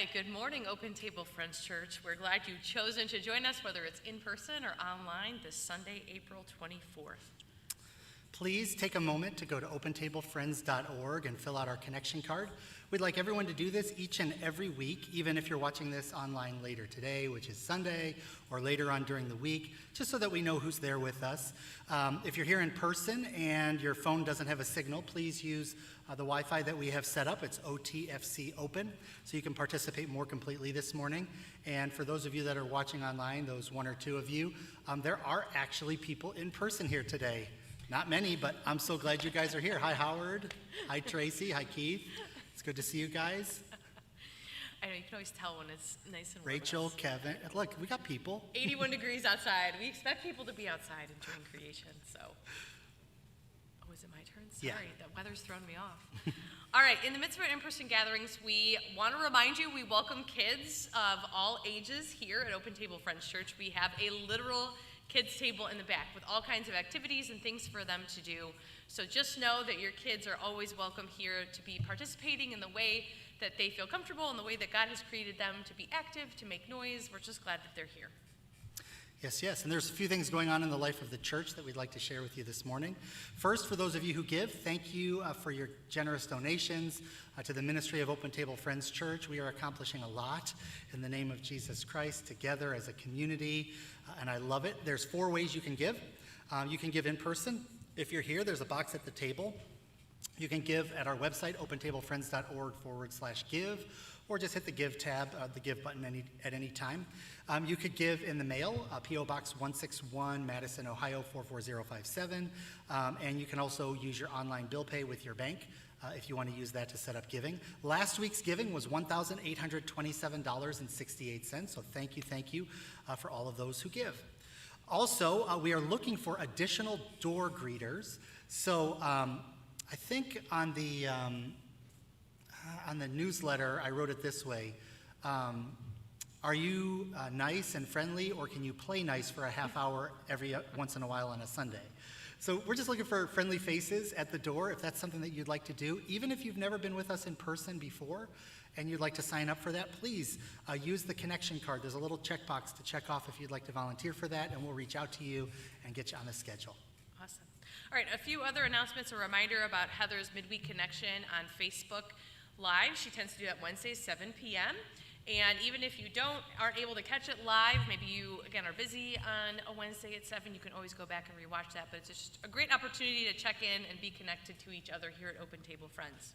right, good morning, Open Table Friends Church. We're glad you've chosen to join us, whether it's in person or online, this Sunday, April 24th. Please take a moment to go to opentablefriends.org and fill out our connection card. We'd like everyone to do this each and every week, even if you're watching this online later today, which is Sunday, or later on during the week, just so that we know who's there with us. If you're here in person and your phone doesn't have a signal, please use the Wi-Fi that we have set up. It's OTFC Open, so you can participate more completely this morning. And for those of you that are watching online, those one or two of you, there are actually people in person here today. Not many, but I'm so glad you guys are here. Hi, Howard. Hi, Tracy. Hi, Keith. It's good to see you guys. I know, you can always tell when it's nice and warm. Rachel, Kevin. Look, we got people. 81 degrees outside. We expect people to be outside enjoying creation, so. Oh, is it my turn? Sorry, Yeah. The weather's thrown me off. All right, in the midst of our in-person gatherings, we want to remind you we welcome kids of all ages here at Open Table Friends Church. We have a literal kids table in the back with all kinds of activities and things for them to do. So just know that your kids are always welcome here to be participating in the way that they feel comfortable, in the way that God has created them to be active, to make noise. We're just glad that they're here. Yes, and there's a few things going on in the life of the church that we'd like to share with you this morning. First, for those of you who give, thank you for your generous donations to the ministry of Open Table Friends Church. We are accomplishing a lot in the name of Jesus Christ together as a community, and I love it. There's 4 ways you can give. You can give in person. If you're here, there's a box at the table. You can give at our website, opentablefriends.org/give, or just hit the Give tab, the Give button at any time. You could give in the mail, P.O. Box 161, Madison, Ohio 44057, and you can also use your online bill pay with your bank if you want to use that to set up giving. Last week's giving was $1,827.68, so thank you for all of those who give. Also, we are looking for additional door greeters, so I think on the newsletter, I wrote it this way. Are you nice and friendly, or can you play nice for a half hour every once in a while on a Sunday? So we're just looking for friendly faces at the door, if that's something that you'd like to do. Even if you've never been with us in person before and you'd like to sign up for that, please use the connection card. There's a little checkbox to check off if you'd like to volunteer for that, and we'll reach out to you and get you on the schedule. Awesome. All right, a few other announcements. A reminder about Heather's Midweek Connection on Facebook Live. She tends to do that Wednesdays, 7 p.m. And even if you aren't able to catch it live, maybe you, again, are busy on a Wednesday at 7, you can always go back and rewatch that. But it's just a great opportunity to check in and be connected to each other here at Open Table Friends.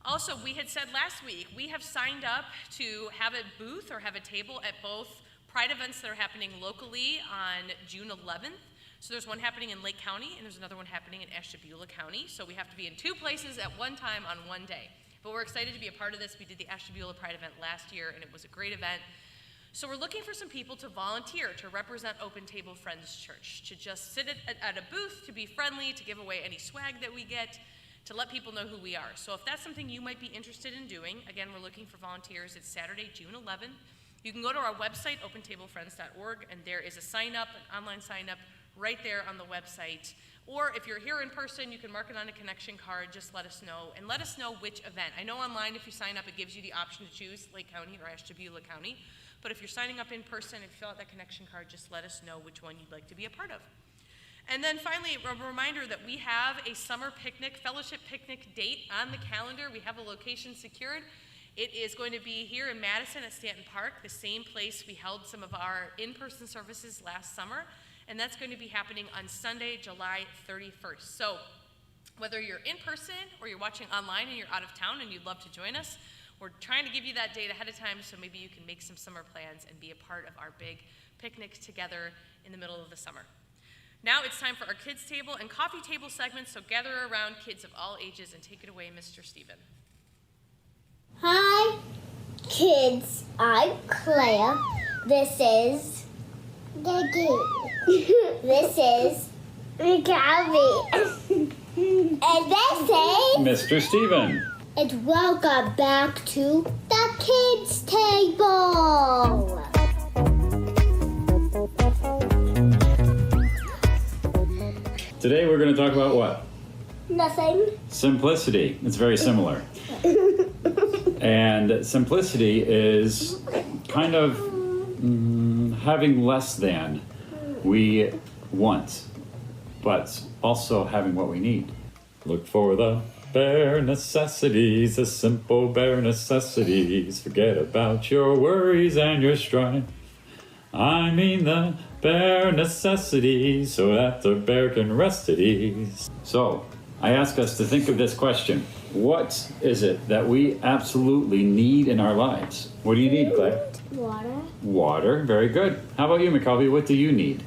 Also, we had said last week, we have signed up to have a booth or have a table at both Pride events that are happening locally on June 11th. So there's one happening in Lake County, and there's another one happening in Ashtabula County. So we have to be in 2 places at one time on one day. But we're excited to be a part of this. We did the Ashtabula Pride event last year, and it was a great event. So we're looking for some people to volunteer to represent Open Table Friends Church, to just sit at a booth, to be friendly, to give away any swag that we get, to let people know who we are. So if that's something you might be interested in doing, again, we're looking for volunteers. It's Saturday, June 11th. You can go to our website, opentablefriends.org, and there is a sign-up, an online sign-up, right there on the website. Or if you're here in person, you can mark it on a connection card. Just let us know, and let us know which event. I know online, if you sign up, it gives you the option to choose Lake County or Ashtabula County. But if you're signing up in person and fill out that connection card, just let us know which one you'd like to be a part of. And then finally, a reminder that we have a summer picnic, fellowship picnic date on the calendar. We have a location secured. It is going to be here in Madison at Stanton Park, the same place we held some of our in-person services last summer. And that's going to be happening on Sunday, July 31st. So whether you're in person or you're watching online and you're out of town and you'd love to join us, we're trying to give you that date ahead of time so maybe you can make some summer plans and be a part of our big picnic together in the middle of the summer. Now it's time for our kids table and coffee table segments, so gather around, kids of all ages, and take it away, Mr. Stephen. Hi, kids. I'm Claire. This is Gabby. This is Gabby. And this is Mr. Stephen. And welcome back to the kids table. Today we're going to talk about what? Nothing. Simplicity. It's very similar. And simplicity is kind of having less than we want, but also having what we need. Look for the bare necessities, the simple bare necessities. Forget about your worries and your strife. I mean the bare necessities, so that the bear can rest at ease. So, I ask us to think of this question. What is it that we absolutely need in our lives? What do you need, Claire? Water. Water, very good. How about you, McCulvey? What do you need?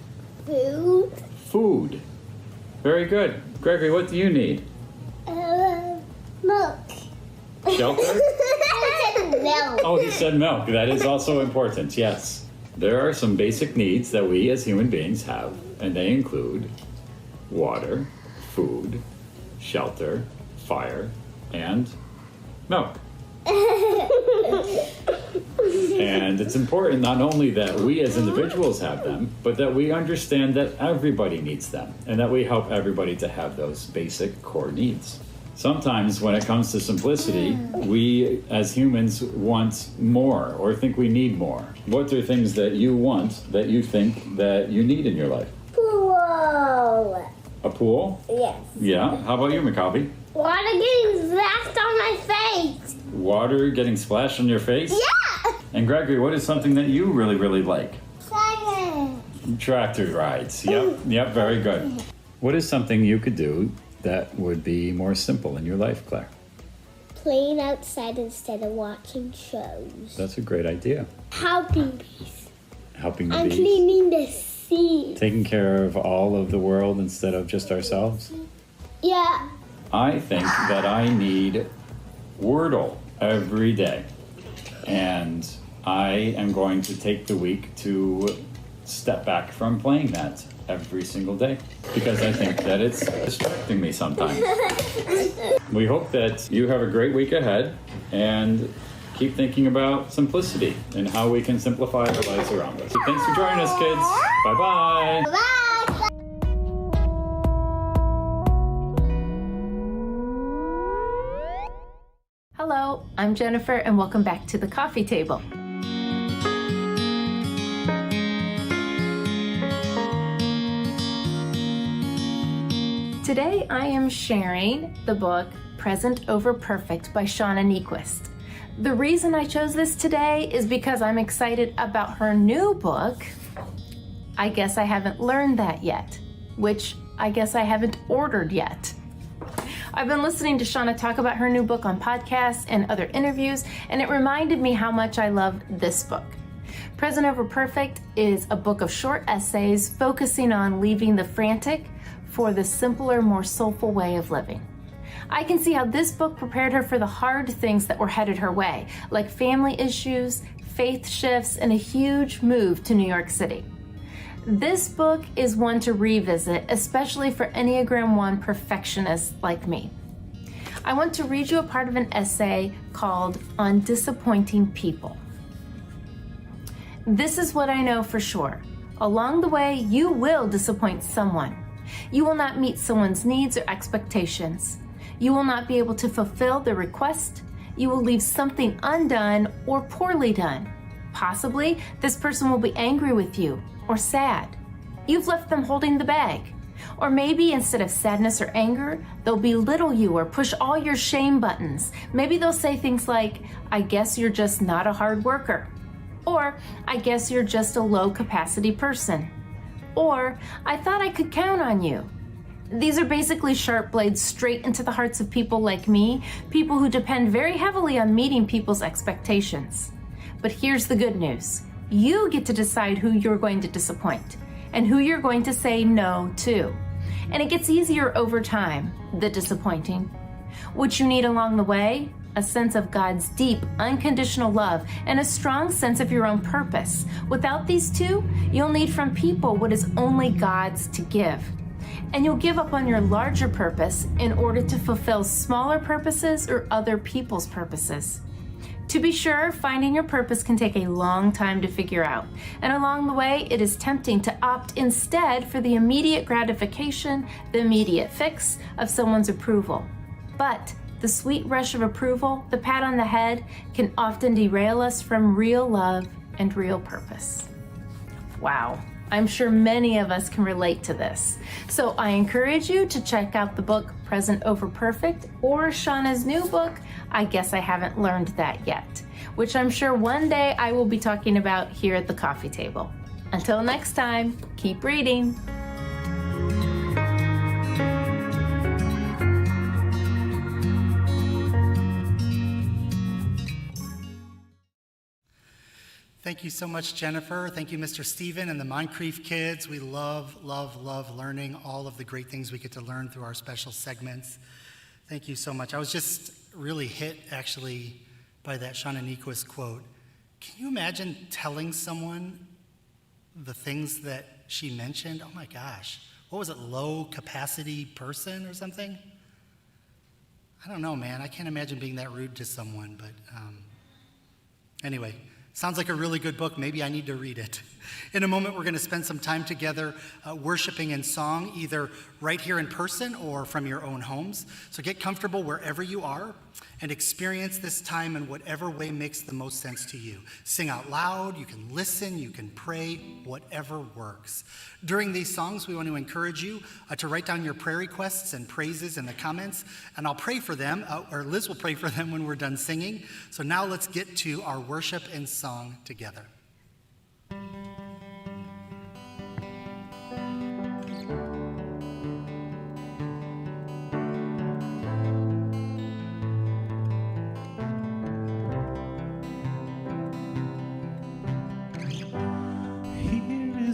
Food. Food. Very good. Gregory, what do you need? Milk. Shelter? I said milk. Oh, he said milk. That is also important, yes. There are some basic needs that we as human beings have, and they include water, food, shelter, fire, and milk. And it's important not only that we as individuals have them, but that we understand that everybody needs them, and that we help everybody to have those basic core needs. Sometimes when it comes to simplicity, we as humans want more or think we need more. What are things that you want that you think that you need in your life? Pool. A pool? Yes. Yeah. How about you, McCovey? Water getting splashed on my face. Water getting splashed on your face? Yeah. And Gregory, what is something that you really, really like? Second. Tractor rides. Yep, very good. What is something you could do that would be more simple in your life, Claire? Playing outside instead of watching shows. That's a great idea. Helping bees. Helping the I'm bees. cleaning the sea. Taking care of all of the world instead of just ourselves. Yeah. I think that I need Wordle every day. And I am going to take the week to step back from playing that every single day because I think that it's distracting me sometimes. We hope that you have a great week ahead and keep thinking about simplicity and how we can simplify our lives around us. Thanks for joining us, kids. Bye-bye. Bye. Hello, I'm Jennifer and welcome back to the coffee table. Today I am sharing the book Present Over Perfect by Shauna Niequist. The reason I chose this today is because I'm excited about her new book, I Guess I Haven't Learned That Yet, which I guess I haven't ordered yet. I've been listening to Shauna talk about her new book on podcasts and other interviews, and it reminded me how much I love this book. Present Over Perfect is a book of short essays focusing on leaving the frantic for the simpler, more soulful way of living. I can see how this book prepared her for the hard things that were headed her way, like family issues, faith shifts, and a huge move to New York City. This book is one to revisit, especially for Enneagram 1 perfectionists like me. I want to read you a part of an essay called On Disappointing People. This is what I know for sure. Along the way, you will disappoint someone. You will not meet someone's needs or expectations. You will not be able to fulfill their request. You will leave something undone or poorly done. Possibly, this person will be angry with you or sad. You've left them holding the bag. Or maybe instead of sadness or anger, they'll belittle you or push all your shame buttons. Maybe they'll say things like, I guess you're just not a hard worker. Or, I guess you're just a low capacity person. Or, I thought I could count on you. These are basically sharp blades straight into the hearts of people like me, people who depend very heavily on meeting people's expectations. But here's the good news. You get to decide who you're going to disappoint and who you're going to say no to. And it gets easier over time, the disappointing. What you need along the way? A sense of God's deep, unconditional love and a strong sense of your own purpose. Without these two, you'll need from people what is only God's to give. And you'll give up on your larger purpose in order to fulfill smaller purposes or other people's purposes. To be sure, finding your purpose can take a long time to figure out, and along the way, it is tempting to opt instead for the immediate gratification, the immediate fix of someone's approval. But The sweet rush of approval, the pat on the head, can often derail us from real love and real purpose. Wow, I'm sure many of us can relate to this. So I encourage you to check out the book Present Over Perfect, or Shauna's new book, I Guess I Haven't Learned That Yet, which I'm sure one day I will be talking about here at the coffee table. Until next time, keep reading. Thank you so much, Jennifer. Thank you, Mr. Stephen and the Moncrief kids. We love, love, love learning all of the great things we get to learn through our special segments. Thank you so much. I was just really hit, actually, by that Shauna Niequist quote. Can you imagine telling someone the things that she mentioned? Oh my gosh. What was it, low capacity person or something? I don't know, man. I can't imagine being that rude to someone, but anyway. Sounds like a really good book. Maybe I need to read it. In a moment, we're going to spend some time together worshiping in song, either right here in person or from your own homes. So get comfortable wherever you are and experience this time in whatever way makes the most sense to you. Sing out loud, you can listen, you can pray, whatever works. During these songs, we want to encourage you to write down your prayer requests and praises in the comments, and I'll pray for them, or Liz will pray for them when we're done singing. So now let's get to our worship and song together.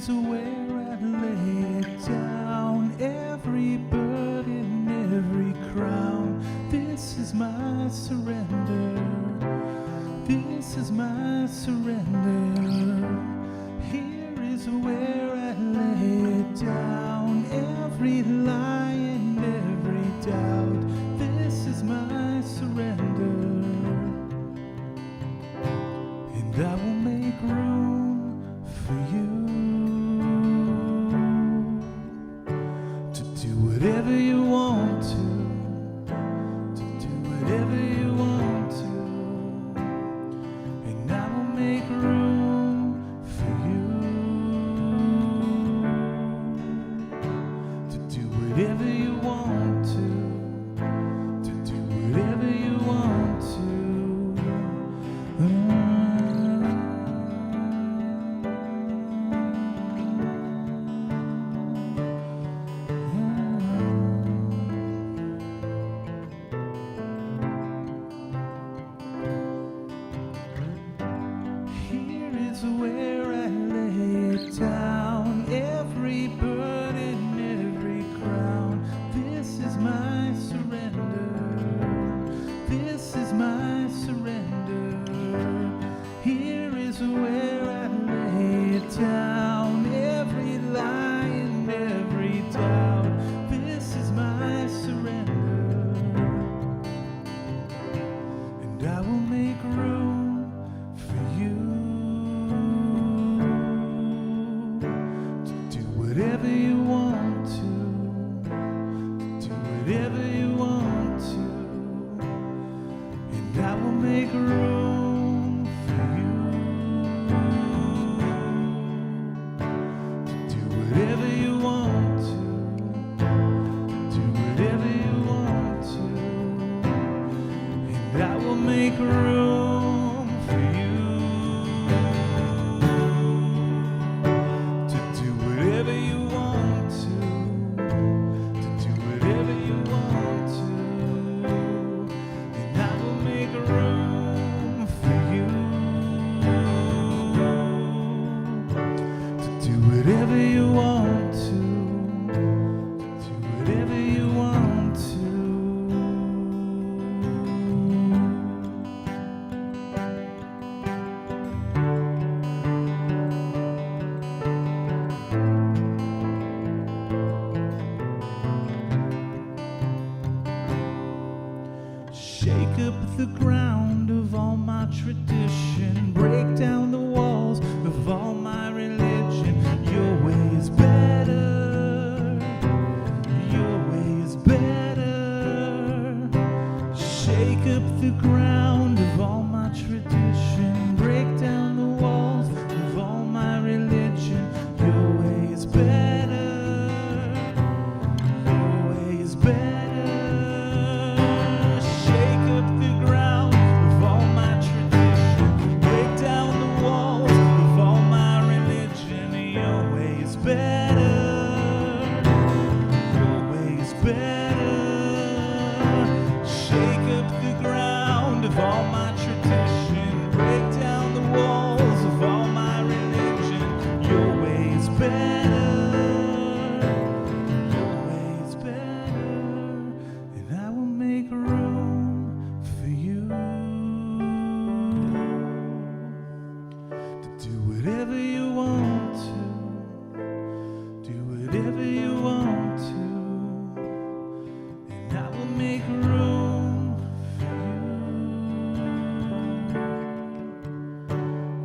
Where I lay it down, every burden, every crown. This is my surrender. This is my surrender. Here is where I lay it down, every lie and every doubt. This is my surrender. And I will make room for you. Whatever you want to do whatever you want to, and I will make room for you to do whatever you want to do whatever you want to. Where I lay it down, every burden, every crown. This is my surrender. This is my surrender. Here is where I lay it down, every lie and every doubt. This is my surrender. And I will make room for you. Whatever you want to do whatever you want to, and I will make room for you to do whatever you want to do whatever you want to, and I will make room for you. Whatever you want to do whatever you want to, and I will make room for you to do whatever you want to do whatever you want to. Shake up the ground of all my tradition, break down the walls of all my religion. Your way is better, your way is better. ground of all my tradition, break down the walls of all my religion. Your way is better, your way is better. Shake up the ground of all my tradition, break down the walls of all my religion. Your way is better, your way is better. Shake up the ground of all my tradition, break down the walls of all my religion. Your way is better, your way is better, and I will make room for you to do whatever you want to, do whatever you want to, and I will make room for you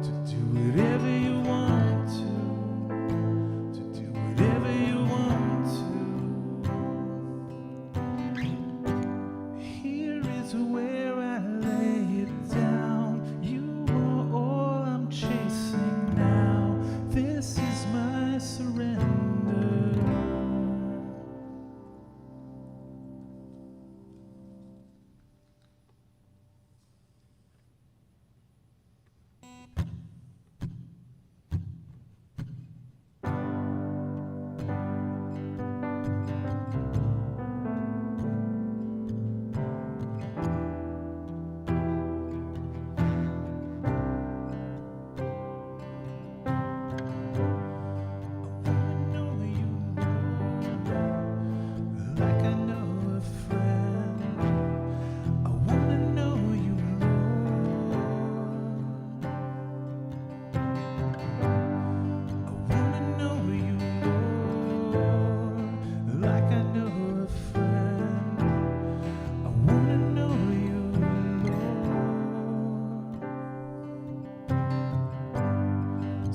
to do whatever you want to do whatever you want to. Here is where I lay it down. You are all I'm chasing now. This is my surrender.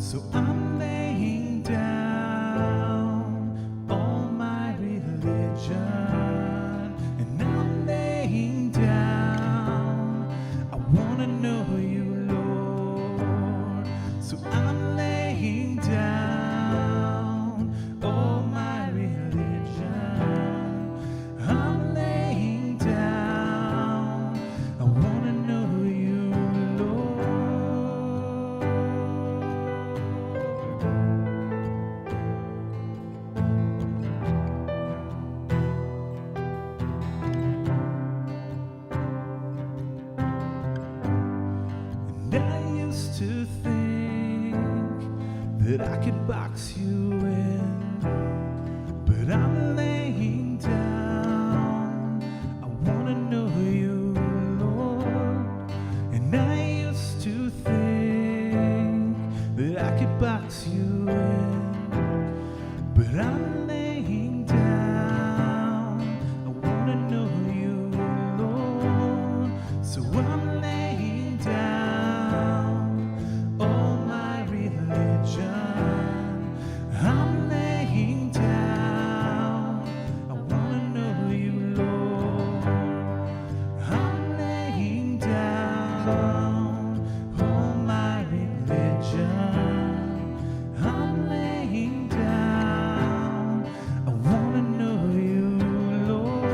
So I'm laying down all my religion, and I'm laying down, I wanna know you, Lord. So I'm laying down all my religion, I'm laying down, I wanna know you, Lord. And I used to think that I could box you in, but I'm laying down, I wanna know you, Lord. And I used to think that I could box you in, but I'm laying down, I wanna know you, Lord. So I'm laying down all my religion, I'm laying down, I wanna know you, Lord. I'm laying down all my religion, I'm laying down, I wanna know you, Lord.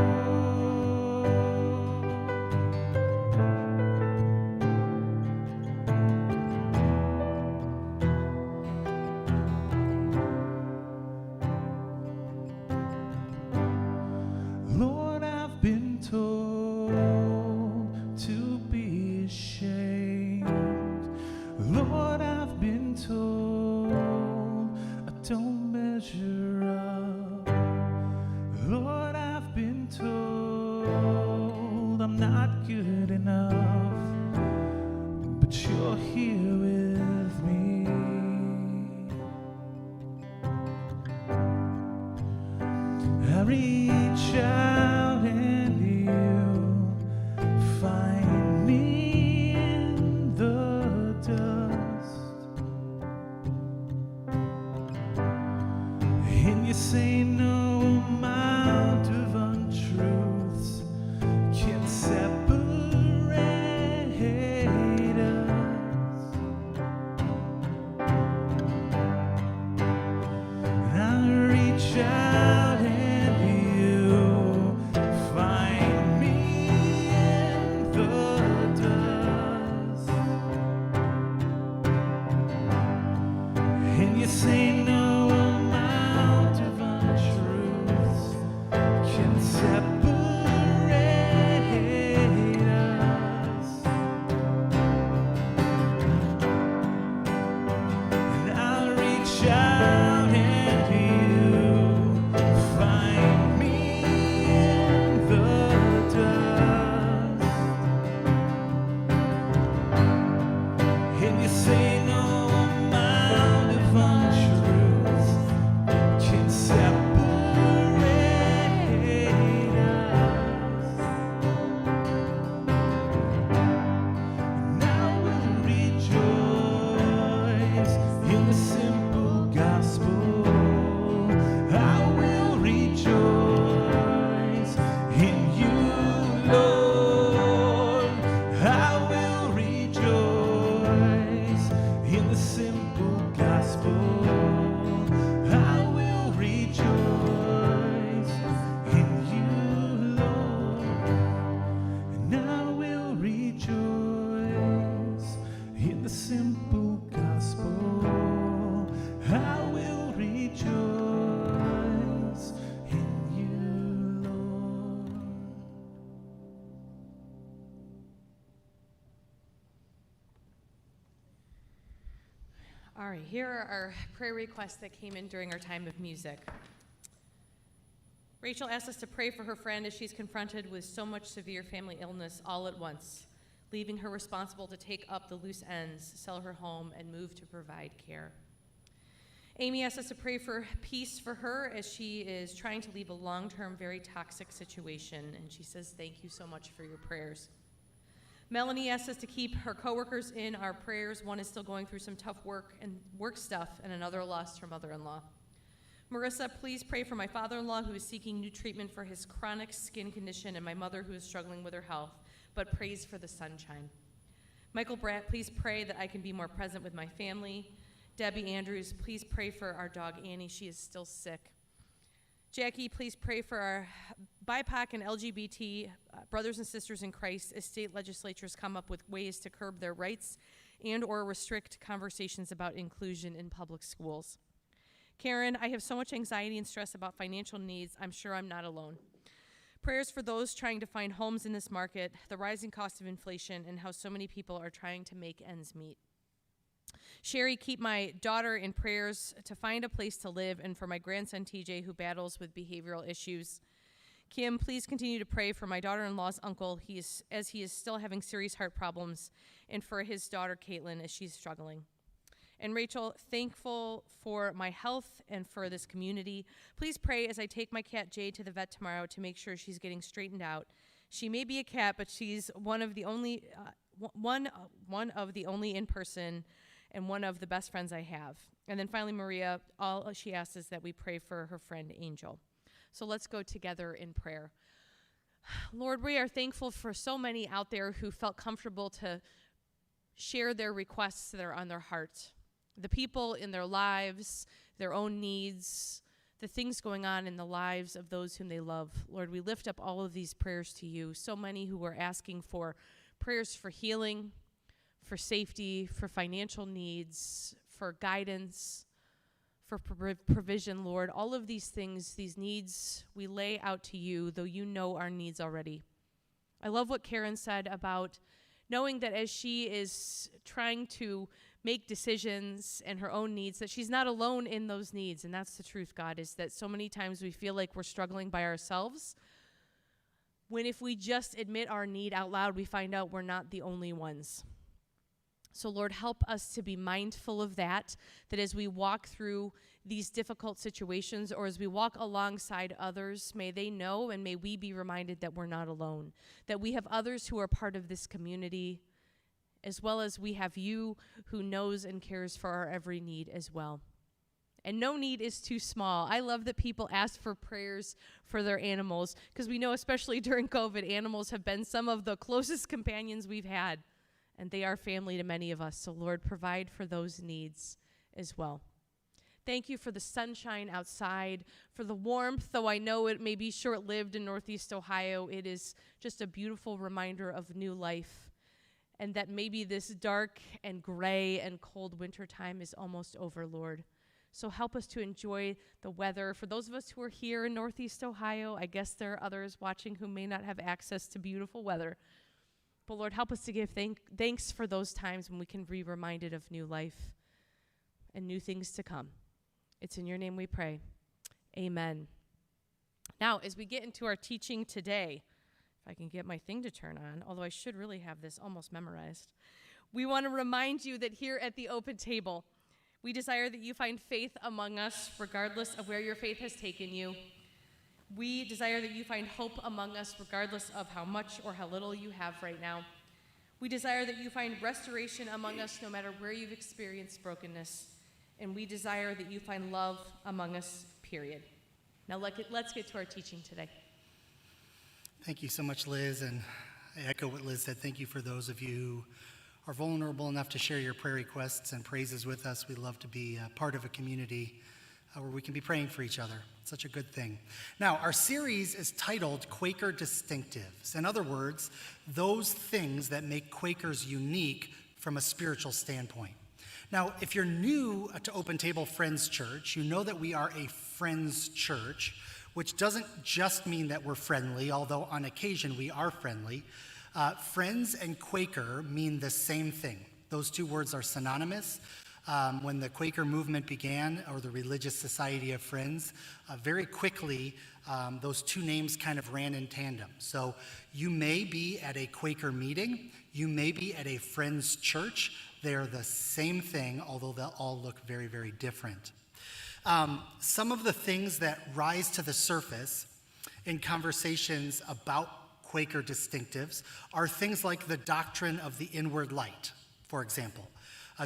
Lord, I've been told to be ashamed. Lord, I've been told I don't measure up. Lord, I've been told I'm not good enough, but you're here with me. I reach out and you find me in the dust, and you say no amount of untruths can separate And you say no amount of untruths can separate us. And I will rejoice in the simple gospel. I will rejoice in you, Lord. I will rejoice in the simple gospel. I will rejoice in you, Lord. And I will rejoice in the simple gospel. I will rejoice in you, Lord. All right, here are our prayer requests that came in during our time of music. Rachel asked us to pray for her friend as she's confronted with so much severe family illness all at once, leaving her responsible to take up the loose ends, sell her home, and move to provide care. Amy asked us to pray for peace for her as she is trying to leave a long-term, very toxic situation, and she says, thank you so much for your prayers. Melanie asked us to keep her coworkers in our prayers. One is still going through some tough work stuff, and another lost her mother-in-law. Marissa, please pray for my father-in-law who is seeking new treatment for his chronic skin condition, and my mother who is struggling with her health, but prays for the sunshine. Michael Bratt, please pray that I can be more present with my family. Debbie Andrews, please pray for our dog Annie. She is still sick. Jackie, please pray for our BIPOC and LGBT brothers and sisters in Christ as state legislatures come up with ways to curb their rights and or restrict conversations about inclusion in public schools. Karen, I have so much anxiety and stress about financial needs. I'm sure I'm not alone. Prayers for those trying to find homes in this market, the rising cost of inflation, and how so many people are trying to make ends meet. Sherry, keep my daughter in prayers to find a place to live, and for my grandson TJ who battles with behavioral issues. Kim, please continue to pray for my daughter-in-law's uncle as he is still having serious heart problems, and for his daughter Caitlin as she's struggling. And Rachel, thankful for my health and for this community. Please pray as I take my cat Jade to the vet tomorrow to make sure she's getting straightened out. She may be a cat, but she's one of the only in person and one of the best friends I have. And then finally, Maria, all she asks is that we pray for her friend Angel. So let's go together in prayer. Lord, we are thankful for so many out there who felt comfortable to share their requests that are on their heart. The people in their lives, their own needs, the things going on in the lives of those whom they love. Lord, we lift up all of these prayers to you. So many who are asking for prayers for healing, for safety, for financial needs, for guidance, for provision, Lord. All of these things, these needs, we lay out to you, though you know our needs already. I love what Karen said about knowing that as she is trying to make decisions and her own needs, that she's not alone in those needs. And that's the truth, God, is that so many times we feel like we're struggling by ourselves, when if we just admit our need out loud, we find out we're not the only ones. So Lord, help us to be mindful of that as we walk through these difficult situations or as we walk alongside others, may they know and may we be reminded that we're not alone, that we have others who are part of this community, as well as we have you who knows and cares for our every need as well. And no need is too small. I love that people ask for prayers for their animals, because we know, especially during COVID, animals have been some of the closest companions we've had. And they are family to many of us. So, Lord, provide for those needs as well. Thank you for the sunshine outside, for the warmth, though I know it may be short-lived in Northeast Ohio. It is just a beautiful reminder of new life, and that maybe this dark and gray and cold winter time is almost over, Lord. So help us to enjoy the weather. For those of us who are here in Northeast Ohio, I guess there are others watching who may not have access to beautiful weather. But Lord, help us to give thanks for those times when we can be reminded of new life and new things to come. It's in your name we pray. Amen. Now, as we get into our teaching today, if I can get my thing to turn on, although I should really have this almost memorized, We want to remind you that here at the open table, we desire that you find faith among us, regardless of where your faith has taken you. We desire that you find hope among us, regardless of how much or how little you have right now. We desire that you find restoration among us, no matter where you've experienced brokenness. And we desire that you find love among us, period. Now let's get to our teaching today. Thank you so much, Liz, and I echo what Liz said. Thank you for those of you who are vulnerable enough to share your prayer requests and praises with us. We love to be part of a community where we can be praying for each other. It's such a good thing. Now, our series is titled Quaker Distinctives. In other words, those things that make Quakers unique from a spiritual standpoint. Now, if you're new to Open Table Friends Church, you know that we are a Friends Church, which doesn't just mean that we're friendly, although on occasion we are friendly. Friends and Quaker mean the same thing. Those two words are synonymous. When the Quaker movement began, or the Religious Society of Friends, very quickly those two names kind of ran in tandem. So you may be at a Quaker meeting, you may be at a Friends church. They're the same thing, although they'll all look very, very different. Some of the things that rise to the surface in conversations about Quaker distinctives are things like the doctrine of the inward light, for example.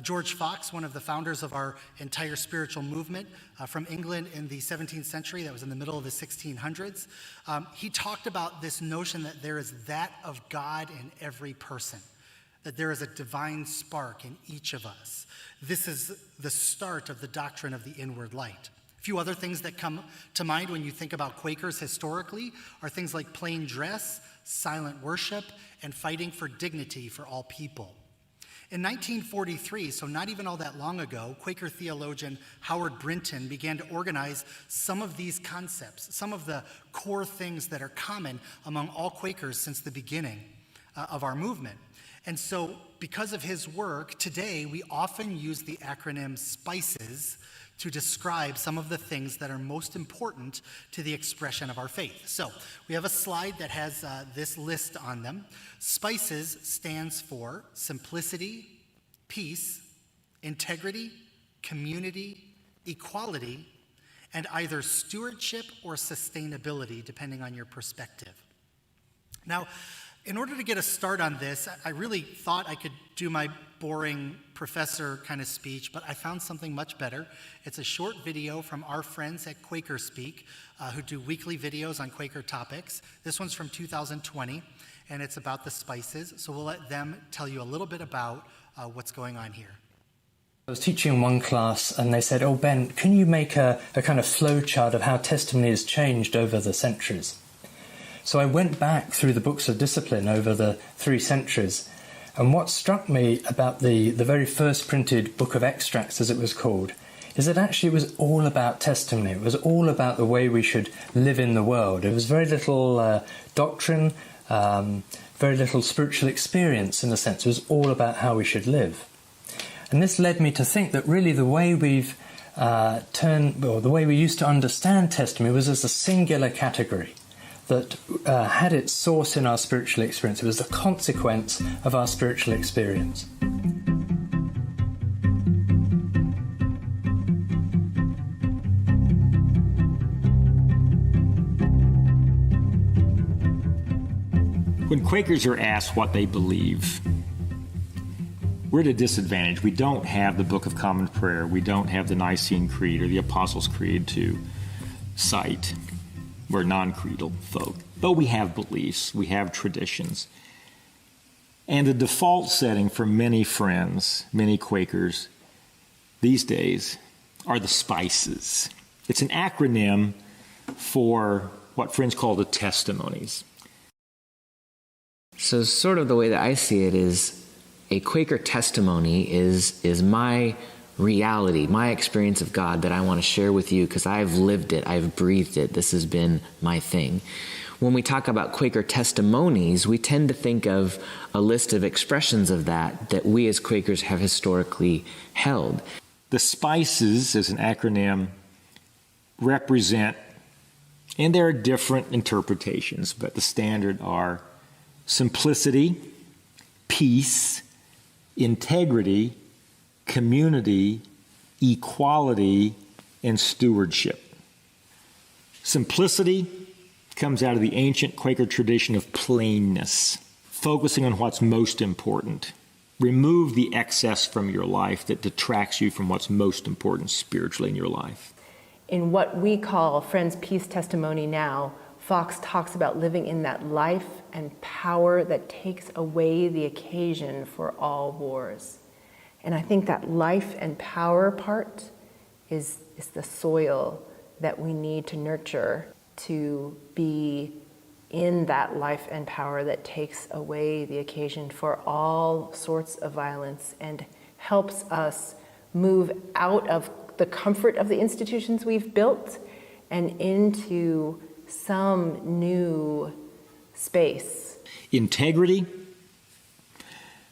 George Fox, one of the founders of our entire spiritual movement from England in the 17th century, that was in the middle of the 1600s, he talked about this notion that there is that of God in every person, that there is a divine spark in each of us. This is the start of the doctrine of the inward light. A few other things that come to mind when you think about Quakers historically are things like plain dress, silent worship, and fighting for dignity for all people. In 1943, so not even all that long ago, Quaker theologian Howard Brinton began to organize some of these concepts, some of the core things that are common among all Quakers since the beginning of our movement. And so because of his work, today we often use the acronym SPICES to describe some of the things that are most important to the expression of our faith. So we have a slide that has this list on them. SPICES stands for simplicity, peace, integrity, community, equality, and either stewardship or sustainability, depending on your perspective. Now, in order to get a start on this, I really thought I could do my boring professor kind of speech, but I found something much better. It's a short video from our friends at Quaker Speak, who do weekly videos on Quaker topics. This one's from 2020, and it's about the SPICES, so we'll let them tell you a little bit about what's going on here. I was teaching one class, and they said, "Oh, Ben, can you make a kind of flow chart of how testimony has changed over the centuries?" So I went back through the books of discipline over the 3 centuries, and what struck me about the very first printed book of extracts, as it was called, is that actually it was all about testimony. It was all about the way we should live in the world. It was very little doctrine, very little spiritual experience in a sense. It was all about how we should live. And this led me to think that really the way the way we used to understand testimony was as a singular category that had its source in our spiritual experience. It was the consequence of our spiritual experience. When Quakers are asked what they believe, we're at a disadvantage. We don't have the Book of Common Prayer. We don't have the Nicene Creed or the Apostles' Creed to cite. We're non-creedal folk. But we have beliefs. We have traditions. And the default setting for many friends, many Quakers these days, are the SPICES. It's an acronym for what friends call the testimonies. So sort of the way that I see it is a Quaker testimony is my reality, my experience of God that I want to share with you because I've lived it, I've breathed it, this has been my thing. When we talk about Quaker testimonies, we tend to think of a list of expressions of that we as Quakers have historically held. The SPICES, as an acronym, represent, and there are different interpretations, but the standard are simplicity, peace, integrity, community, equality, and stewardship. Simplicity comes out of the ancient Quaker tradition of plainness, focusing on what's most important. Remove the excess from your life that detracts you from what's most important spiritually in your life. In what we call Friends Peace Testimony now, Fox talks about living in that life and power that takes away the occasion for all wars. And I think that life and power part is the soil that we need to nurture to be in that life and power that takes away the occasion for all sorts of violence and helps us move out of the comfort of the institutions we've built and into some new space. Integrity.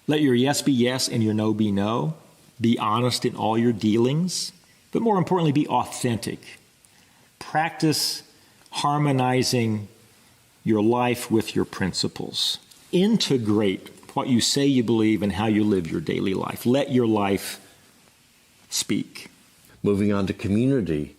Let your yes be yes and your no be no. Be honest in all your dealings, but more importantly, be authentic. Practice harmonizing your life with your principles. Integrate what you say you believe and how you live your daily life. Let your life speak. Moving on to community.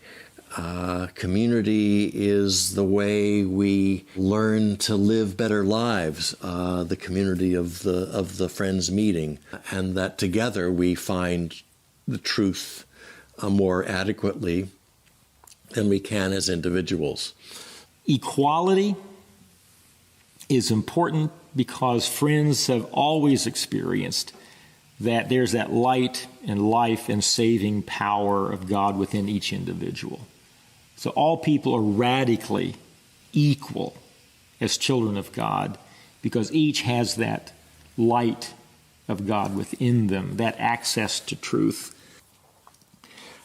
Community is the way we learn to live better lives, the community of the Friends meeting, and that together we find the truth more adequately than we can as individuals. Equality is important because Friends have always experienced that there's that light and life and saving power of God within each individual. So all people are radically equal as children of God because each has that light of God within them, that access to truth.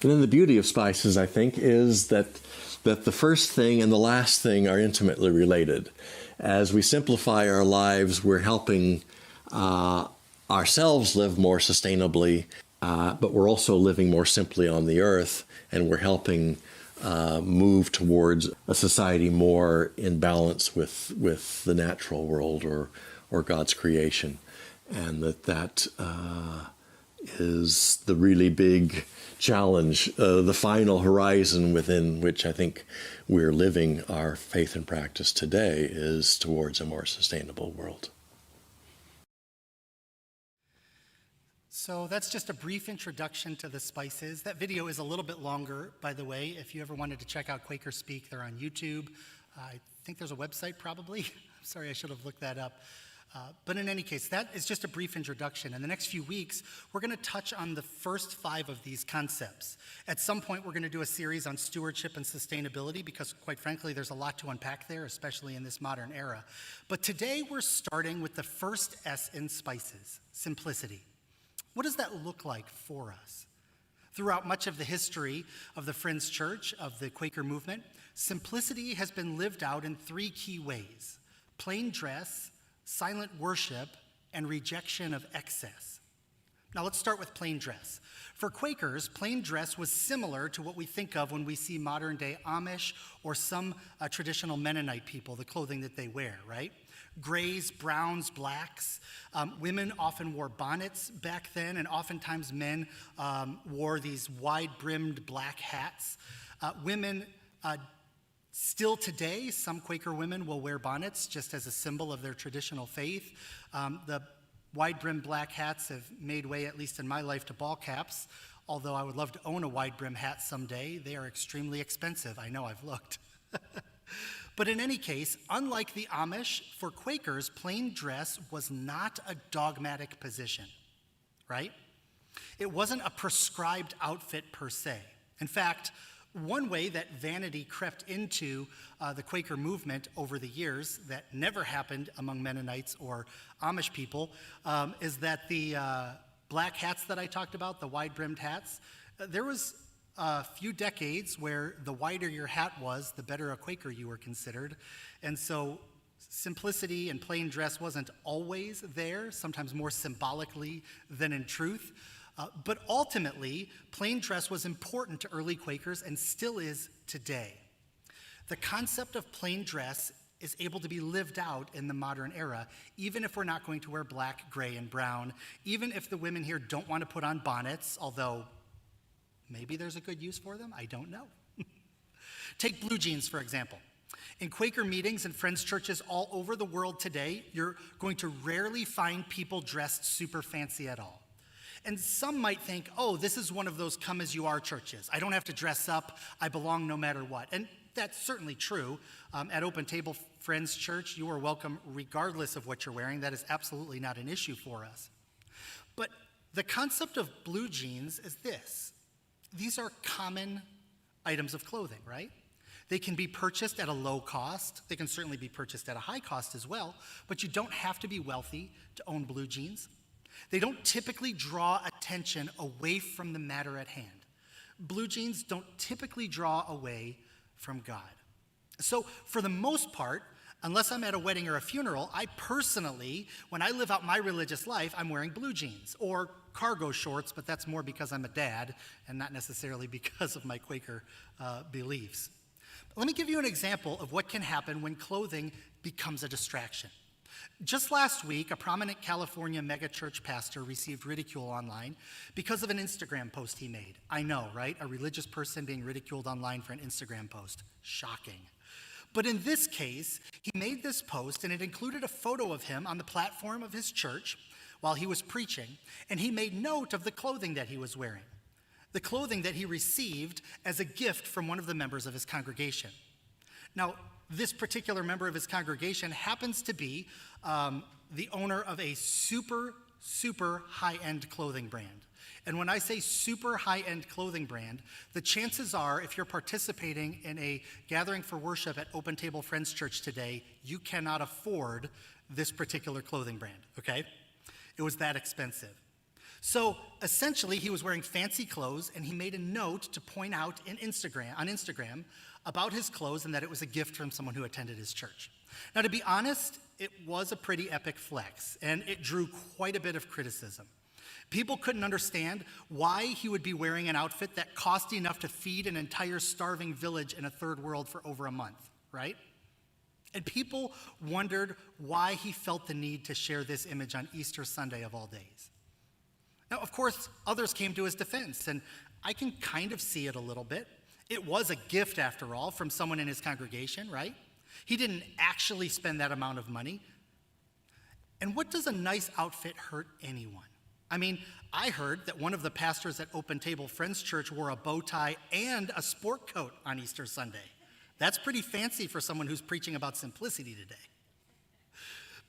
And then the beauty of Spices, I think, is that the first thing and the last thing are intimately related. As we simplify our lives, we're helping ourselves live more sustainably, but we're also living more simply on the earth, and we're helping move towards a society more in balance with the natural world or God's creation. And that is the really big challenge, the final horizon within which I think we're living our faith and practice today is towards a more sustainable world. So that's just a brief introduction to the Spices. That video is a little bit longer, by the way. If you ever wanted to check out Quaker Speak, they're on YouTube. I think there's a website probably. I'm sorry, I should have looked that up. But in any case, that is just a brief introduction. In the next few weeks, we're going to touch on the first 5 of these concepts. At some point, we're going to do a series on stewardship and sustainability because, quite frankly, there's a lot to unpack there, especially in this modern era. But today, we're starting with the first S in Spices, simplicity. What does that look like for us? Throughout much of the history of the Friends Church, of the Quaker movement, simplicity has been lived out in 3 key ways: plain dress, silent worship, and rejection of excess. Now let's start with plain dress. For Quakers, plain dress was similar to what we think of when we see modern day Amish or some traditional Mennonite people, the clothing that they wear, right? Grays, browns, blacks. Women often wore bonnets back then, and oftentimes men wore these wide-brimmed black hats. Women still today, some Quaker women will wear bonnets just as a symbol of their traditional faith. The wide-brimmed black hats have made way, at least in my life, to ball caps, although I would love to own a wide-brim hat someday. They are extremely expensive. I know, I've looked. But in any case, unlike the Amish, for Quakers, plain dress was not a dogmatic position, right? It wasn't a prescribed outfit per se. In fact, one way that vanity crept into the Quaker movement over the years that never happened among Mennonites or Amish people is that the black hats that I talked about, the wide-brimmed hats, there was a few decades where the wider your hat was, the better a Quaker you were considered. And so simplicity and plain dress wasn't always there, sometimes more symbolically than in truth. But ultimately, plain dress was important to early Quakers and still is today. The concept of plain dress is able to be lived out in the modern era, even if we're not going to wear black, gray, and brown, even if the women here don't want to put on bonnets, although maybe there's a good use for them, I don't know. Take blue jeans, for example. In Quaker meetings and Friends churches all over the world today, you're going to rarely find people dressed super fancy at all. And some might think, oh, this is one of those come-as-you-are churches. I don't have to dress up. I belong no matter what. And that's certainly true. At Open Table Friends Church, you are welcome regardless of what you're wearing. That is absolutely not an issue for us. But the concept of blue jeans is this. These are common items of clothing, right? They can be purchased at a low cost. They can certainly be purchased at a high cost as well, but you don't have to be wealthy to own blue jeans. They don't typically draw attention away from the matter at hand. Blue jeans don't typically draw away from God. So for the most part, unless I'm at a wedding or a funeral, I personally, when I live out my religious life, I'm wearing blue jeans or cargo shorts, but that's more because I'm a dad and not necessarily because of my Quaker beliefs. But let me give you an example of what can happen when clothing becomes a distraction. Just last week, a prominent California megachurch pastor received ridicule online because of an Instagram post he made. I know, right? A religious person being ridiculed online for an Instagram post. Shocking. But in this case, he made this post, and it included a photo of him on the platform of his church while he was preaching, and he made note of the clothing that he was wearing, the clothing that he received as a gift from one of the members of his congregation. Now, this particular member of his congregation happens to be the owner of a super high-end clothing brand. And when I say super high-end clothing brand, the chances are, if you're participating in a gathering for worship at Open Table Friends Church today, you cannot afford this particular clothing brand, okay? It was that expensive. So essentially, he was wearing fancy clothes, and he made a note to point out on Instagram about his clothes and that it was a gift from someone who attended his church. Now, to be honest, it was a pretty epic flex, and it drew quite a bit of criticism. People couldn't understand why he would be wearing an outfit that cost enough to feed an entire starving village in a third world for over a month, right? And people wondered why he felt the need to share this image on Easter Sunday of all days. Now, of course, others came to his defense, and I can kind of see it a little bit. It was a gift, after all, from someone in his congregation, right? He didn't actually spend that amount of money. And what does a nice outfit hurt anyone? I mean, I heard that one of the pastors at Open Table Friends Church wore a bow tie and a sport coat on Easter Sunday. That's pretty fancy for someone who's preaching about simplicity today.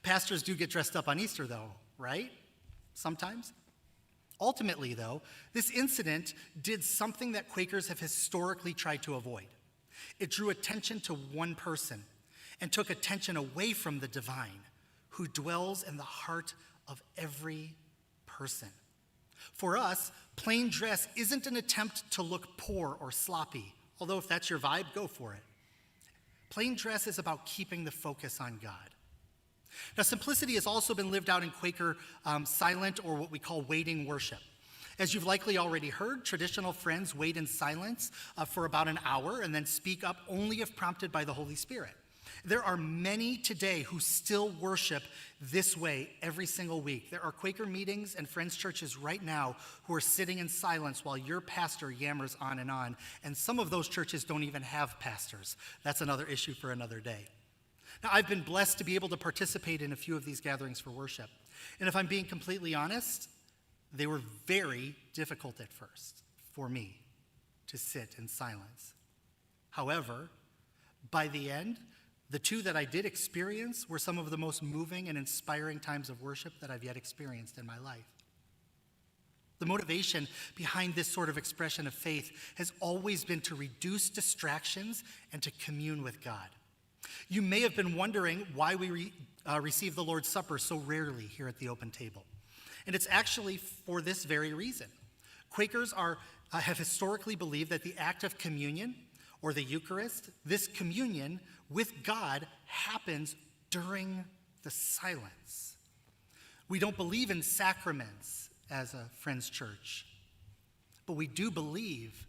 Pastors do get dressed up on Easter, though, right? Sometimes. Ultimately, though, this incident did something that Quakers have historically tried to avoid. It drew attention to one person and took attention away from the divine, who dwells in the heart of every person. For us, plain dress isn't an attempt to look poor or sloppy, although if that's your vibe, go for it. Plain dress is about keeping the focus on God. Now, simplicity has also been lived out in Quaker silent, or what we call waiting worship. As you've likely already heard, traditional Friends wait in silence for about an hour and then speak up only if prompted by the Holy Spirit. There are many today who still worship this way every single week. There are Quaker meetings and Friends churches right now who are sitting in silence while your pastor yammers on, and some of those churches don't even have pastors. That's another issue for another day. Now, I've been blessed to be able to participate in a few of these gatherings for worship. And if I'm being completely honest, they were very difficult at first for me to sit in silence. However, by the end, the two that I did experience were some of the most moving and inspiring times of worship that I've yet experienced in my life. The motivation behind this sort of expression of faith has always been to reduce distractions and to commune with God. You may have been wondering why we receive the Lord's Supper so rarely here at the Open Table. And it's actually for this very reason. Quakers have historically believed that the act of communion, or the Eucharist, this communion with God, happens during the silence. We don't believe in sacraments as a Friends church, but we do believe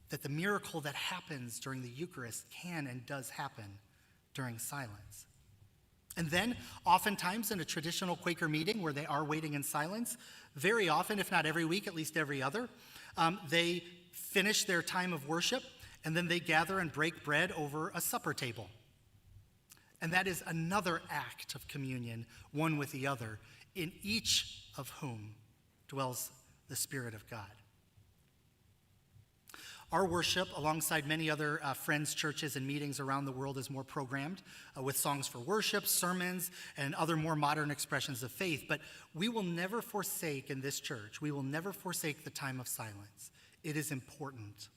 that the miracle that happens during the Eucharist can and does happen during silence. And then, oftentimes in a traditional Quaker meeting where they are waiting in silence, very often, if not every week, at least every other, they finish their time of worship and then they gather and break bread over a supper table. And that is another act of communion, one with the other, in each of whom dwells the Spirit of God. Our worship, alongside many other Friends churches and meetings around the world, is more programmed with songs for worship, sermons, and other more modern expressions of faith. But we will never forsake in this church, we will never forsake the time of silence. It is important.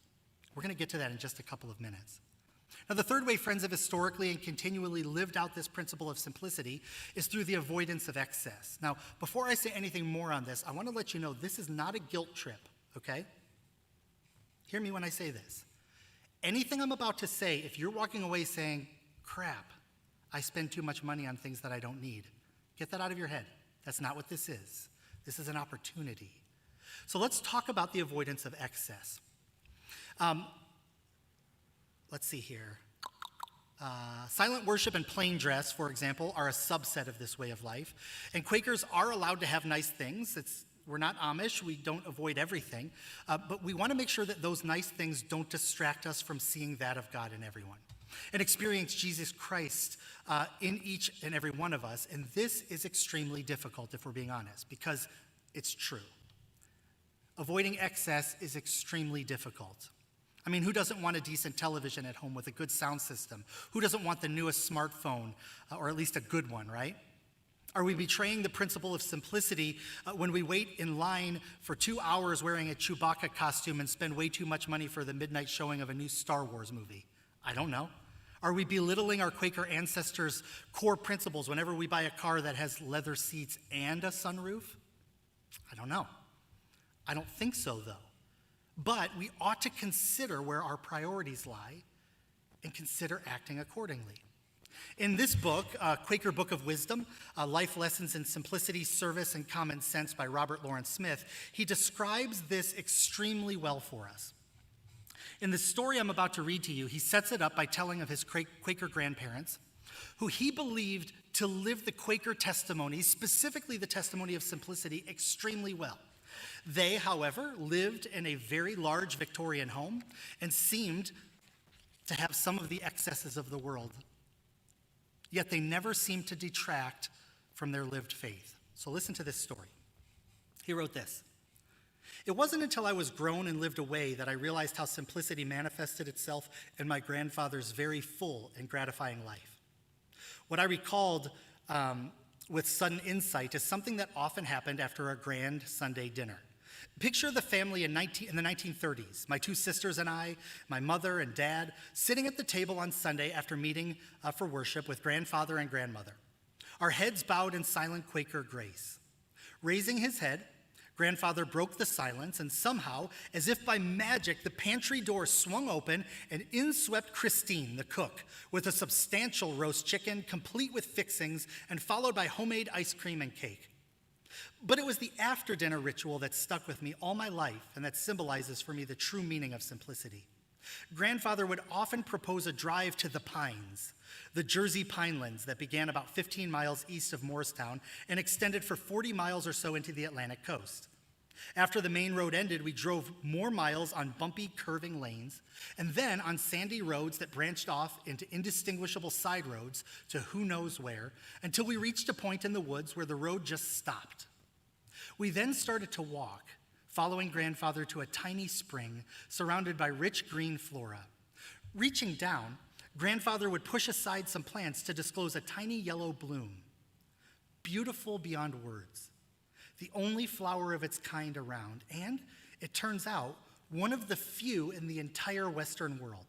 We're going to get to that in just a couple of minutes. Now, the third way Friends have historically and continually lived out this principle of simplicity is through the avoidance of excess. Now, before I say anything more on this, I want to let you know this is not a guilt trip, okay? Hear me when I say this. Anything I'm about to say, if you're walking away saying, crap, I spend too much money on things that I don't need, get that out of your head. That's not what this is. This is an opportunity. So let's talk about the avoidance of excess. Let's see here. Silent worship and plain dress, for example, are a subset of this way of life. And Quakers are allowed to have nice things. We're not Amish. We don't avoid everything. But we want to make sure that those nice things don't distract us from seeing that of God in everyone and experience Jesus Christ in each and every one of us. And this is extremely difficult, if we're being honest, because it's true. Avoiding excess is extremely difficult. I mean, who doesn't want a decent television at home with a good sound system? Who doesn't want the newest smartphone, or at least a good one, right? Are we betraying the principle of simplicity when we wait in line for 2 hours wearing a Chewbacca costume and spend way too much money for the midnight showing of a new Star Wars movie? I don't know. Are we belittling our Quaker ancestors' core principles whenever we buy a car that has leather seats and a sunroof? I don't know. I don't think so, though. But we ought to consider where our priorities lie and consider acting accordingly. In this book, Quaker Book of Wisdom, Life Lessons in Simplicity, Service, and Common Sense by Robert Lawrence Smith, he describes this extremely well for us. In the story I'm about to read to you, he sets it up by telling of his Quaker grandparents, who he believed to live the Quaker testimony, specifically the testimony of simplicity, extremely well. They, however, lived in a very large Victorian home and seemed to have some of the excesses of the world. Yet they never seemed to detract from their lived faith. So listen to this story. He wrote this. It wasn't until I was grown and lived away that I realized how simplicity manifested itself in my grandfather's very full and gratifying life. What I recalled with sudden insight is something that often happened after a grand Sunday dinner. Picture the family in the 1930s, my two sisters and I, my mother and dad, sitting at the table on Sunday after meeting for worship with grandfather and grandmother, our heads bowed in silent Quaker grace. Raising his head, grandfather broke the silence, and somehow, as if by magic, the pantry door swung open and in swept Christine, the cook, with a substantial roast chicken, complete with fixings, and followed by homemade ice cream and cake. But it was the after-dinner ritual that stuck with me all my life and that symbolizes for me the true meaning of simplicity. Grandfather would often propose a drive to the Pines, the Jersey Pinelands that began about 15 miles east of Morristown and extended for 40 miles or so into the Atlantic coast. After the main road ended, we drove more miles on bumpy, curving lanes, and then on sandy roads that branched off into indistinguishable side roads to who knows where, until we reached a point in the woods where the road just stopped. We then started to walk, following grandfather to a tiny spring surrounded by rich green flora. Reaching down, grandfather would push aside some plants to disclose a tiny yellow bloom, beautiful beyond words, the only flower of its kind around, and it turns out one of the few in the entire Western world.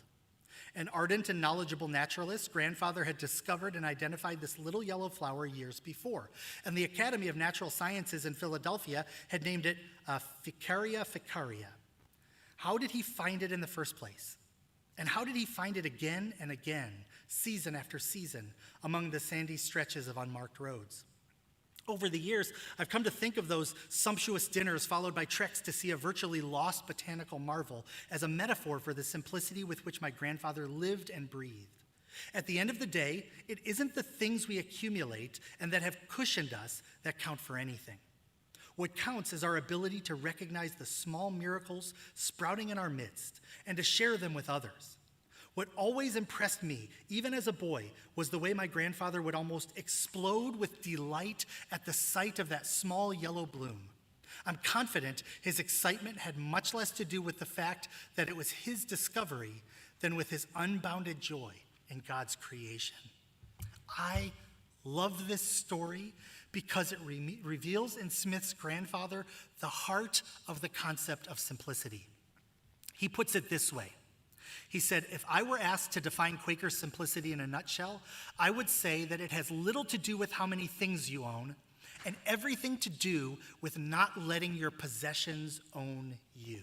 An ardent and knowledgeable naturalist, grandfather had discovered and identified this little yellow flower years before, and the Academy of Natural Sciences in Philadelphia had named it Ficaria ficaria. How did he find it in the first place? And how did he find it again and again, season after season, among the sandy stretches of unmarked roads? Over the years, I've come to think of those sumptuous dinners followed by treks to see a virtually lost botanical marvel as a metaphor for the simplicity with which my grandfather lived and breathed. At the end of the day, it isn't the things we accumulate and that have cushioned us that count for anything. What counts is our ability to recognize the small miracles sprouting in our midst and to share them with others. What always impressed me, even as a boy, was the way my grandfather would almost explode with delight at the sight of that small yellow bloom. I'm confident his excitement had much less to do with the fact that it was his discovery than with his unbounded joy in God's creation. I love this story because it reveals in Smith's grandfather the heart of the concept of simplicity. He puts it this way. He said, if I were asked to define Quaker simplicity in a nutshell, I would say that it has little to do with how many things you own and everything to do with not letting your possessions own you.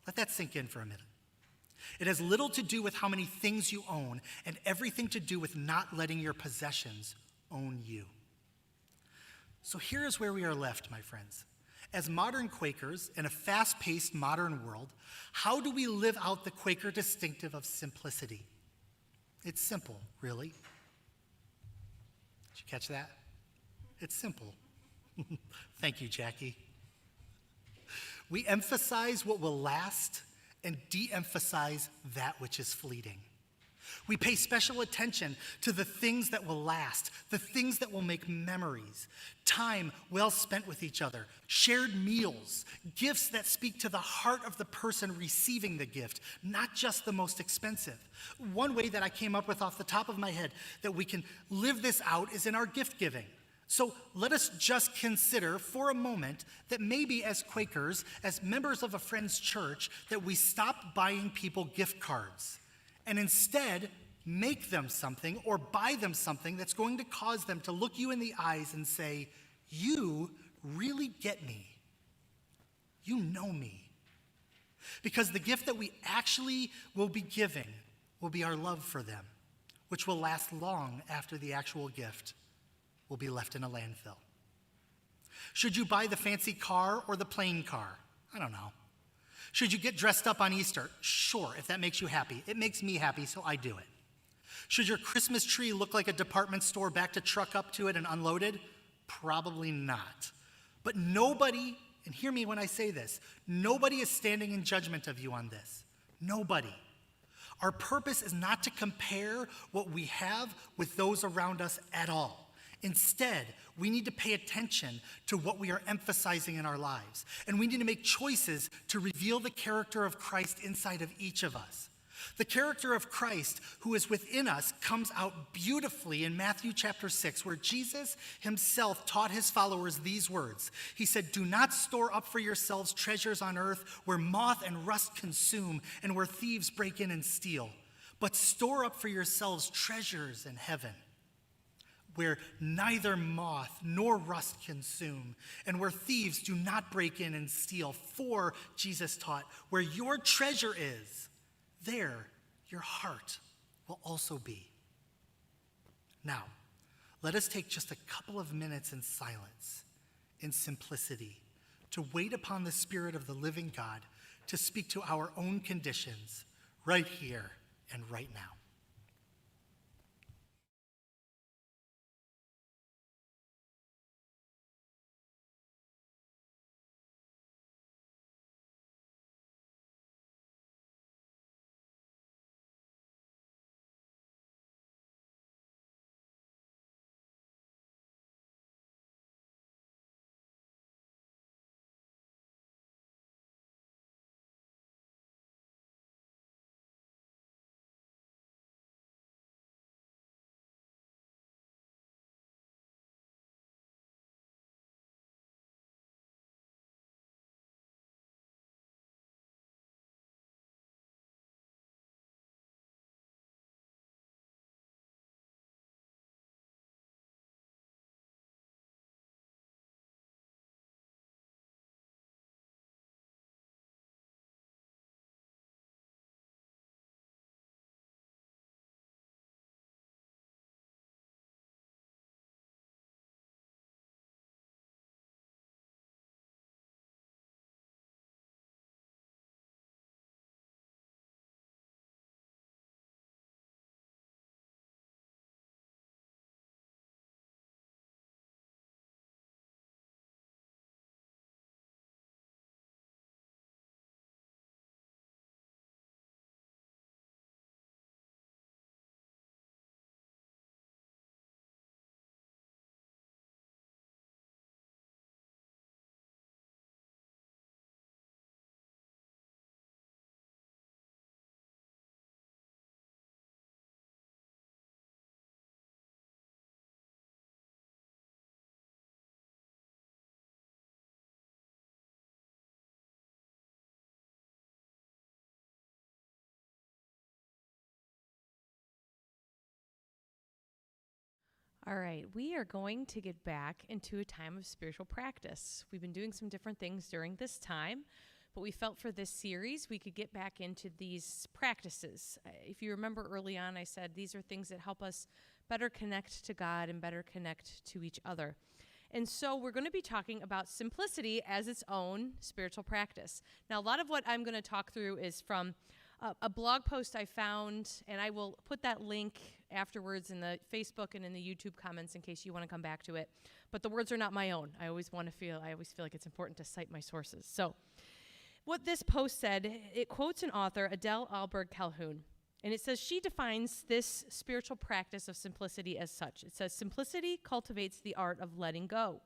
Let that sink in for a minute. It has little to do with how many things you own and everything to do with not letting your possessions own you. So here is where we are left, my friends. As modern Quakers in a fast-paced modern world, how do we live out the Quaker distinctive of simplicity? It's simple, really. Did you catch that? It's simple. Thank you, Jackie. We emphasize what will last and de-emphasize that which is fleeting. We pay special attention to the things that will last, the things that will make memories, time well spent with each other, shared meals, gifts that speak to the heart of the person receiving the gift, not just the most expensive. One way that I came up with off the top of my head that we can live this out is in our gift giving. So let us just consider for a moment that maybe as Quakers, as members of a friend's church, that we stop buying people gift cards and instead make them something or buy them something that's going to cause them to look you in the eyes and say, you really get me. You know me. Because the gift that we actually will be giving will be our love for them, which will last long after the actual gift will be left in a landfill. Should you buy the fancy car or the plain car? I don't know. Should you get dressed up on Easter? Sure, if that makes you happy. It makes me happy, so I do it. Should your Christmas tree look like a department store backed a truck up to it and unloaded? Probably not. But nobody, and hear me when I say this, nobody is standing in judgment of you on this. Nobody. Our purpose is not to compare what we have with those around us at all. Instead, we need to pay attention to what we are emphasizing in our lives. And we need to make choices to reveal the character of Christ inside of each of us. The character of Christ who is within us comes out beautifully in Matthew chapter 6, where Jesus himself taught his followers these words. He said, do not store up for yourselves treasures on earth where moth and rust consume and where thieves break in and steal, but store up for yourselves treasures in heaven, where neither moth nor rust consume, and where thieves do not break in and steal. For, Jesus taught, where your treasure is, there your heart will also be. Now, let us take just a couple of minutes in silence, in simplicity, to wait upon the Spirit of the living God to speak to our own conditions right here and right now. All right, we are going to get back into a time of spiritual practice. We've been doing some different things during this time, but we felt for this series we could get back into these practices. If you remember early on, I said these are things that help us better connect to God and better connect to each other. And so we're going to be talking about simplicity as its own spiritual practice. Now, a lot of what I'm going to talk through is from a blog post I found, and I will put that link afterwards in the Facebook and in the YouTube comments in case you want to come back to it. But the words are not my own. I always feel like it's important to cite my sources. So what this post said, it quotes an author, Adele Alberg Calhoun, and it says she defines this spiritual practice of simplicity as such. It says, simplicity cultivates the art of letting go.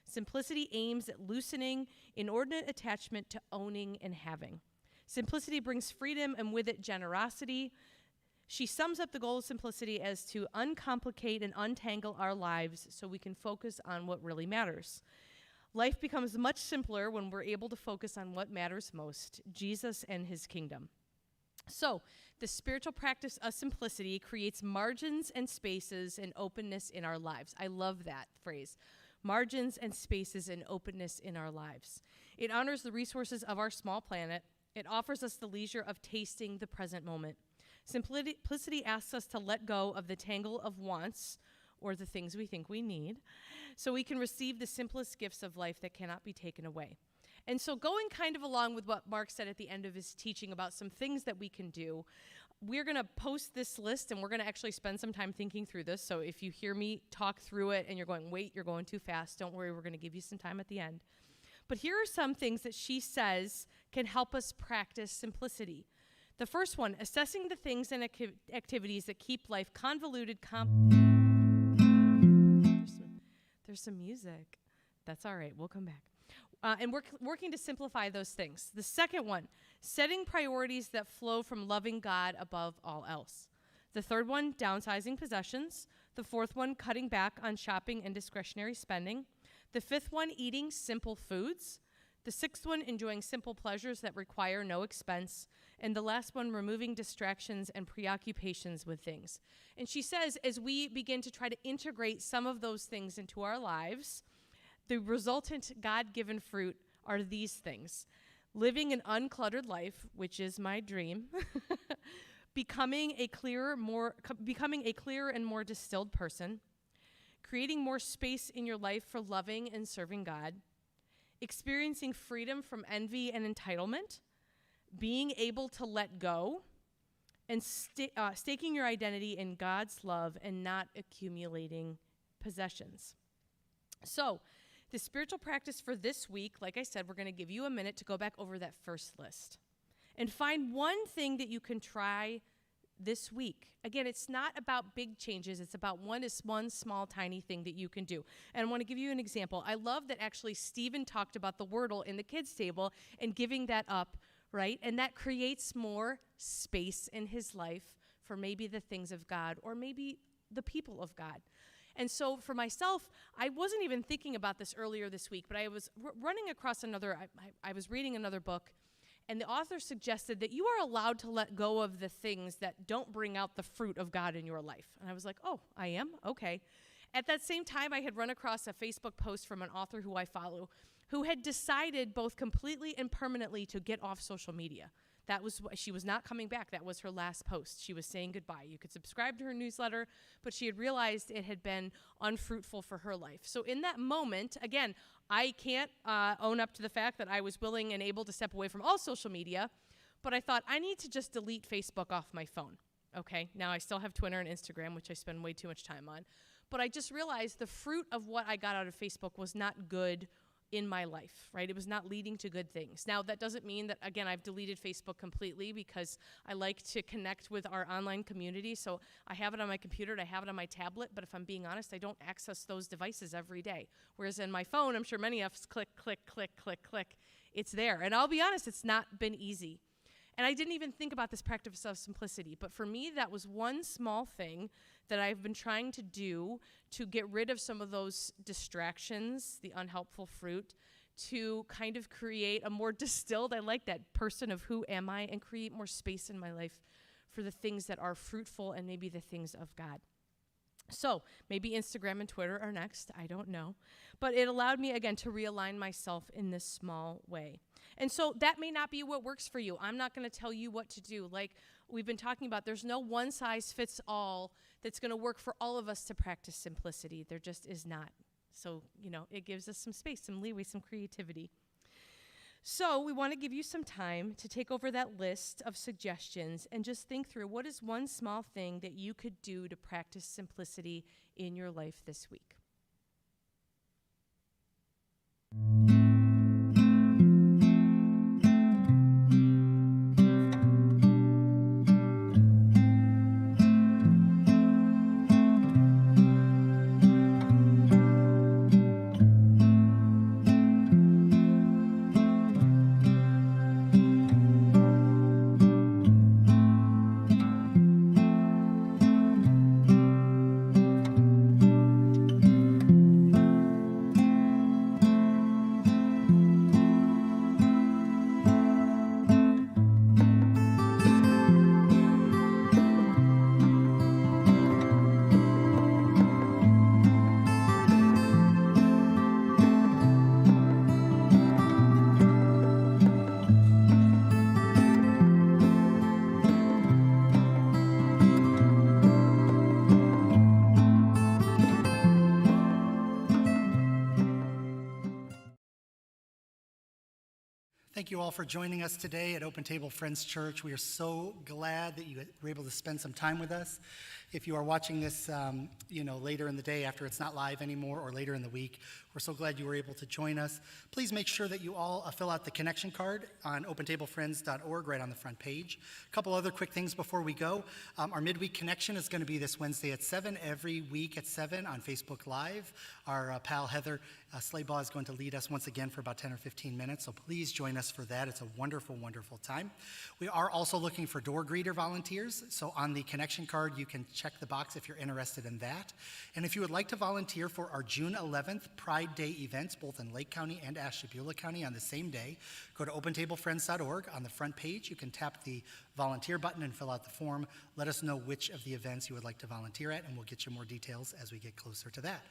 Simplicity aims at loosening inordinate attachment to owning and having. Simplicity brings freedom and with it generosity. She sums up the goal of simplicity as to uncomplicate and untangle our lives so we can focus on what really matters. Life becomes much simpler when we're able to focus on what matters most, Jesus and his kingdom. So, the spiritual practice of simplicity creates margins and spaces and openness in our lives. I love that phrase. Margins and spaces and openness in our lives. It honors the resources of our small planet. It offers us the leisure of tasting the present moment. Simplicity asks us to let go of the tangle of wants, or the things we think we need, so we can receive the simplest gifts of life that cannot be taken away. And so going kind of along with what Mark said at the end of his teaching about some things that we can do, we're going to post this list, and we're going to actually spend some time thinking through this. So if you hear me talk through it and you're going, wait, you're going too fast, don't worry, we're going to give you some time at the end. But here are some things that she says can help us practice simplicity. The first one, assessing the things and activities that keep life convoluted. There's some music. That's all right. We'll come back. And we're working to simplify those things. The second one, setting priorities that flow from loving God above all else. The third one, downsizing possessions. The fourth one, cutting back on shopping and discretionary spending. The fifth one, eating simple foods. The sixth one, enjoying simple pleasures that require no expense. And the last one, removing distractions and preoccupations with things. And she says, as we begin to try to integrate some of those things into our lives, the resultant God-given fruit are these things. Living an uncluttered life, which is my dream. Becoming a clearer and more distilled person. Creating more space in your life for loving and serving God. Experiencing freedom from envy and entitlement, being able to let go, and staking your identity in God's love and not accumulating possessions. So, the spiritual practice for this week, like I said, we're going to give you a minute to go back over that first list and find one thing that you can try this week. Again, it's not about big changes. It's about one small, tiny thing that you can do. And I want to give you an example. I love that actually Stephen talked about the Wordle in the kids' table and giving that up, right? And that creates more space in his life for maybe the things of God or maybe the people of God. And so for myself, I wasn't even thinking about this earlier this week, but I was running across I was reading another book, and the author suggested that you are allowed to let go of the things that don't bring out the fruit of God in your life. And I was like, oh, I am? Okay. At that same time, I had run across a Facebook post from an author who I follow who had decided both completely and permanently to get off social media. She was not coming back. That was her last post. She was saying goodbye. You could subscribe to her newsletter, but she had realized it had been unfruitful for her life. So in that moment, again, I can't own up to the fact that I was willing and able to step away from all social media, but I thought I need to just delete Facebook off my phone. Okay, now I still have Twitter and Instagram, which I spend way too much time on, but I just realized the fruit of what I got out of Facebook was not good in my life, right? It was not leading to good things. Now, that doesn't mean that, again, I've deleted Facebook completely because I like to connect with our online community. So I have it on my computer and I have it on my tablet, but if I'm being honest, I don't access those devices every day. Whereas in my phone, I'm sure many of us click, click, click, click, click. It's there. And I'll be honest, it's not been easy. And I didn't even think about this practice of simplicity. But for me, that was one small thing that I've been trying to do to get rid of some of those distractions, the unhelpful fruit, to kind of create a more distilled, I like that, person of who am I, and create more space in my life for the things that are fruitful and maybe the things of God. So maybe Instagram and Twitter are next, I don't know. But it allowed me, again, to realign myself in this small way. And so that may not be what works for you. I'm not going to tell you what to do. Like we've been talking about, there's no one size fits all that's going to work for all of us to practice simplicity. There just is not. So, it gives us some space, some leeway, some creativity. So we want to give you some time to take over that list of suggestions and just think through what is one small thing that you could do to practice simplicity in your life this week. Thank you all for joining us today at Open Table Friends Church. We are so glad that you were able to spend some time with us. If you are watching this, later in the day after it's not live anymore or later in the week, we're so glad you were able to join us. Please make sure that you all fill out the connection card on opentablefriends.org right on the front page. A couple other quick things before we go. Our midweek connection is going to be this Wednesday at 7, every week at 7 on Facebook Live. Our pal Heather Slaybaugh is going to lead us once again for about 10 or 15 minutes, so please join us for that. It's a wonderful, wonderful time. We are also looking for door greeter volunteers, so on the connection card you can check the box if you're interested in that. And if you would like to volunteer for our June 11th Pride Day events, both in Lake County and Ashtabula County on the same day, go to opentablefriends.org. On the front page, you can tap the volunteer button and fill out the form. Let us know which of the events you would like to volunteer at, and we'll get you more details as we get closer to that.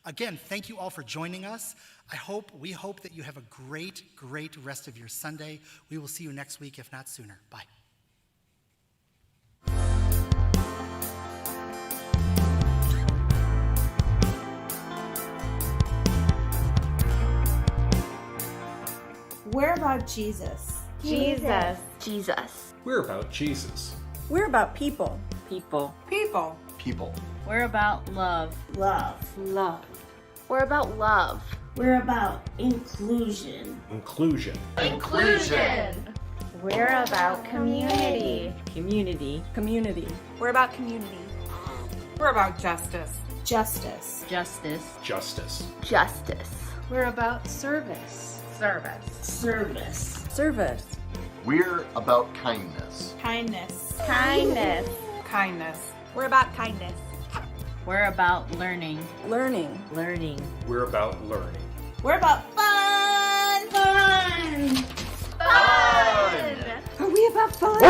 Again, thank you all for joining us. We hope that you have a great, great rest of your Sunday. We will see you next week, if not sooner. Bye. We're about Jesus. Jesus. Jesus. We're about Jesus. We're about people. People. People. People. We're about love. Love. Love. We're about love. We're about inclusion. Inclusion. Inclusion. We're about community. Community. Community. We're about community. We're about justice. Justice. Justice. Justice. Justice. We're about service. Service. Service. Service. We're about kindness. Kindness. Kindness. Kindness. We're about kindness. We're about learning. Learning. Learning. We're about learning. We're about fun. Fun. Are we about fun?